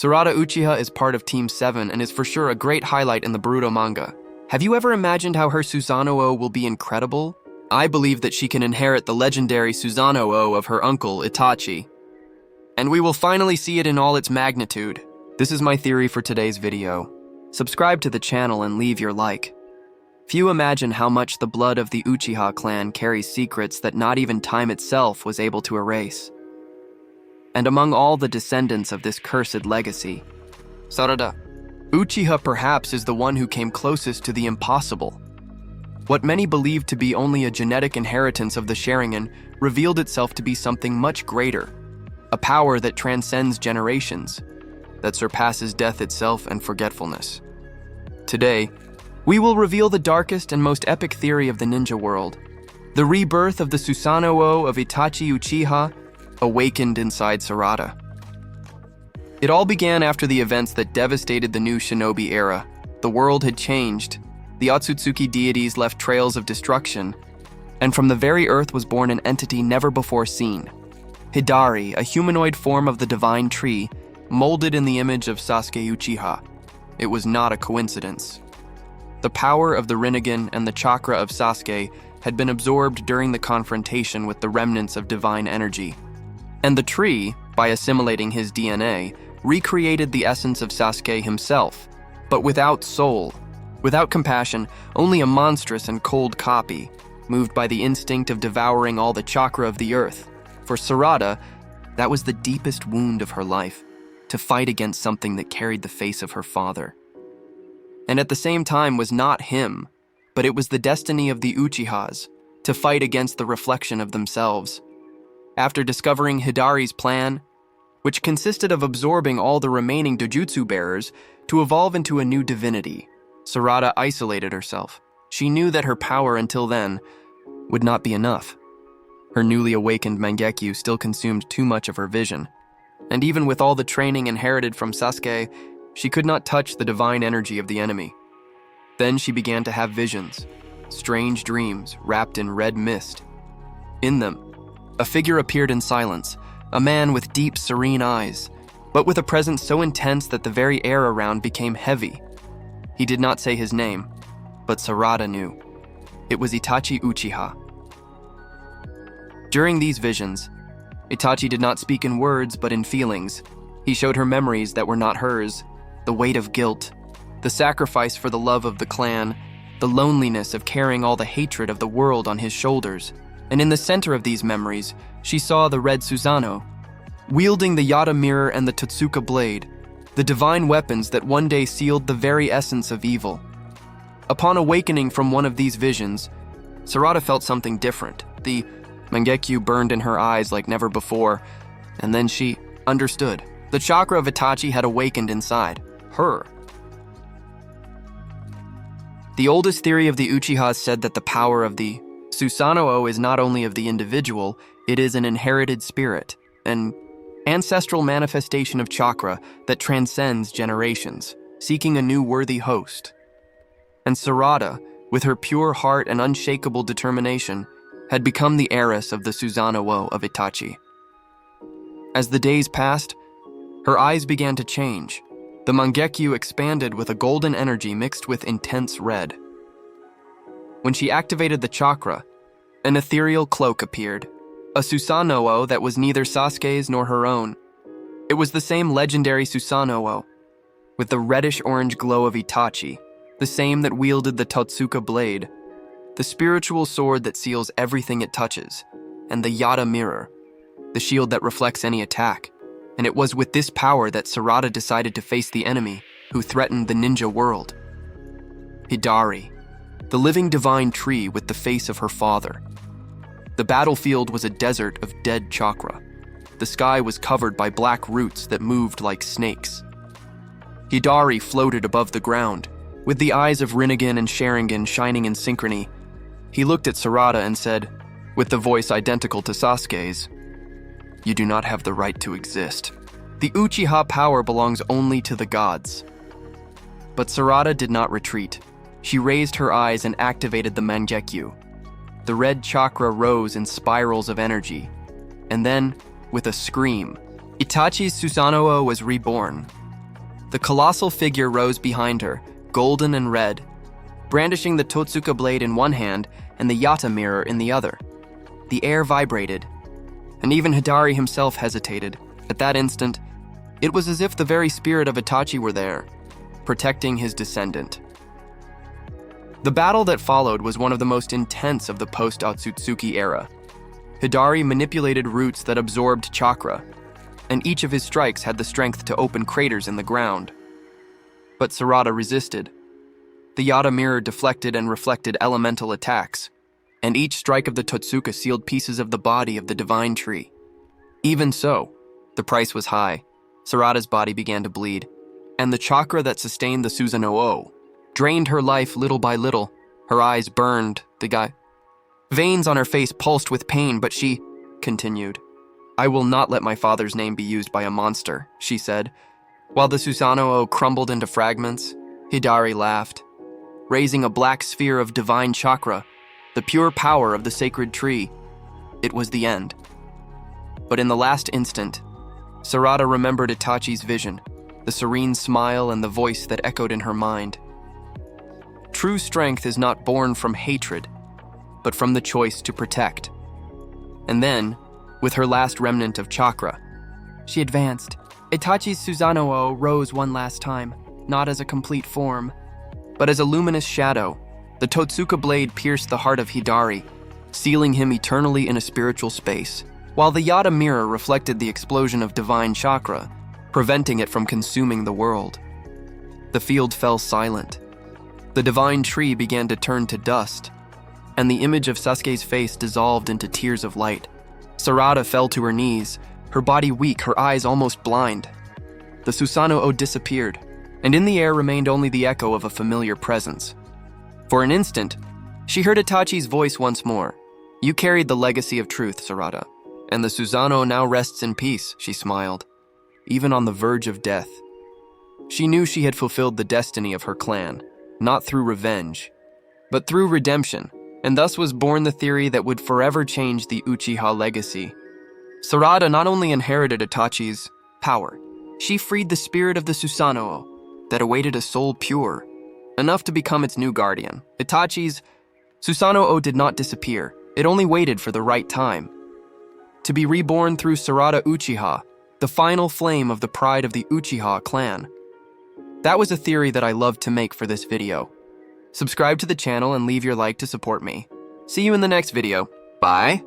Sarada Uchiha is part of Team 7 and is for sure a great highlight in the Boruto manga. Have you ever imagined how her Susano'o will be incredible? I believe that she can inherit the legendary Susano'o of her uncle, Itachi. And we will finally see it in all its magnitude. This is my theory for today's video. Subscribe to the channel and leave your like. Few imagine how much the blood of the Uchiha clan carries secrets that not even time itself was able to erase. And among all the descendants of this cursed legacy, Sarada, Uchiha perhaps is the one who came closest to the impossible. What many believed to be only a genetic inheritance of the Sharingan revealed itself to be something much greater, a power that transcends generations, that surpasses death itself and forgetfulness. Today, we will reveal the darkest and most epic theory of the ninja world, the rebirth of the Susano'o of Itachi Uchiha, awakened inside Sarada. It all began after the events that devastated the new shinobi era. The world had changed, the Otsutsukis deities left trails of destruction, and from the very earth was born an entity never before seen. Hidari, a humanoid form of the divine tree, molded in the image of Sasuke Uchiha. It was not a coincidence. The power of the Rinnegan and the chakra of Sasuke had been absorbed during the confrontation with the remnants of divine energy. And the tree, by assimilating his DNA, recreated the essence of Sasuke himself, but without soul, without compassion, only a monstrous and cold copy, moved by the instinct of devouring all the chakra of the earth. For Sarada, that was the deepest wound of her life, to fight against something that carried the face of her father. And at the same time was not him, but it was the destiny of the Uchihas, to fight against the reflection of themselves. After discovering Hidari's plan, which consisted of absorbing all the remaining doujutsu bearers to evolve into a new divinity, Sarada isolated herself. She knew that her power until then would not be enough. Her newly awakened Mangekyou still consumed too much of her vision, and even with all the training inherited from Sasuke, she could not touch the divine energy of the enemy. Then she began to have visions, strange dreams wrapped in red mist. In them, a figure appeared in silence, a man with deep, serene eyes, but with a presence so intense that the very air around became heavy. He did not say his name, but Sarada knew. It was Itachi Uchiha. During these visions, Itachi did not speak in words but in feelings. He showed her memories that were not hers, the weight of guilt, the sacrifice for the love of the clan, the loneliness of carrying all the hatred of the world on his shoulders. And in the center of these memories, she saw the red Susanoo, wielding the Yata mirror and the Totsuka blade, the divine weapons that one day sealed the very essence of evil. Upon awakening from one of these visions, Sarada felt something different. The Mangekyou burned in her eyes like never before, and then she understood. The chakra of Itachi had awakened inside her. The oldest theory of the Uchihas said that the power of the Susano'o is not only of the individual, it is an inherited spirit, an ancestral manifestation of chakra that transcends generations, seeking a new worthy host. And Sarada, with her pure heart and unshakable determination, had become the heiress of the Susano'o of Itachi. As the days passed, her eyes began to change. The Mangekyou expanded with a golden energy mixed with intense red. When she activated the chakra, an ethereal cloak appeared, a Susano'o that was neither Sasuke's nor her own. It was the same legendary Susano'o, with the reddish-orange glow of Itachi, the same that wielded the Totsuka blade, the spiritual sword that seals everything it touches, and the Yata mirror, the shield that reflects any attack. And it was with this power that Sarada decided to face the enemy who threatened the ninja world. Hidari, the living divine tree with the face of her father. The battlefield was a desert of dead chakra. The sky was covered by black roots that moved like snakes. Hidari floated above the ground, with the eyes of Rinnegan and Sharingan shining in synchrony. He looked at Sarada and said, with the voice identical to Sasuke's, "You do not have the right to exist. The Uchiha power belongs only to the gods." But Sarada did not retreat. She raised her eyes and activated the Mangekyou. The red chakra rose in spirals of energy. And then, with a scream, Itachi's Susano'o was reborn. The colossal figure rose behind her, golden and red, brandishing the Totsuka blade in one hand and the Yata mirror in the other. The air vibrated, and even Hidari himself hesitated. At that instant, it was as if the very spirit of Itachi were there, protecting his descendant. The battle that followed was one of the most intense of the post-Otsutsuki era. Hidari manipulated roots that absorbed chakra, and each of his strikes had the strength to open craters in the ground. But Sarada resisted. The Yata mirror deflected and reflected elemental attacks, and each strike of the Totsuka sealed pieces of the body of the divine tree. Even so, the price was high. Sarada's body began to bleed, and the chakra that sustained the Susano'o drained her life little by little. Her eyes burned, veins on her face pulsed with pain, but she continued. "I will not let my father's name be used by a monster," she said. While the Susanoo crumbled into fragments, Hidari laughed. Raising a black sphere of divine chakra, the pure power of the sacred tree, it was the end. But in the last instant, Sarada remembered Itachi's vision, the serene smile and the voice that echoed in her mind. True strength is not born from hatred, but from the choice to protect. And then, with her last remnant of chakra, she advanced. Itachi's Susanoo rose one last time, not as a complete form, but as a luminous shadow. The Totsuka blade pierced the heart of Hidari, sealing him eternally in a spiritual space, while the Yata mirror reflected the explosion of divine chakra, preventing it from consuming the world. The field fell silent. The divine tree began to turn to dust, and the image of Sasuke's face dissolved into tears of light. Sarada fell to her knees, her body weak, her eyes almost blind. The Susanoo disappeared, and in the air remained only the echo of a familiar presence. For an instant, she heard Itachi's voice once more. "You carried the legacy of truth, Sarada, and the Susanoo now rests in peace," she smiled, even on the verge of death. She knew she had fulfilled the destiny of her clan, not through revenge, but through redemption, and thus was born the theory that would forever change the Uchiha legacy. Sarada not only inherited Itachi's power, she freed the spirit of the Susanoo that awaited a soul pure, enough to become its new guardian. Itachi's Susanoo did not disappear, it only waited for the right time. To be reborn through Sarada Uchiha, the final flame of the pride of the Uchiha clan. That was a theory that I loved to make for this video. Subscribe to the channel and leave your like to support me. See you in the next video. Bye!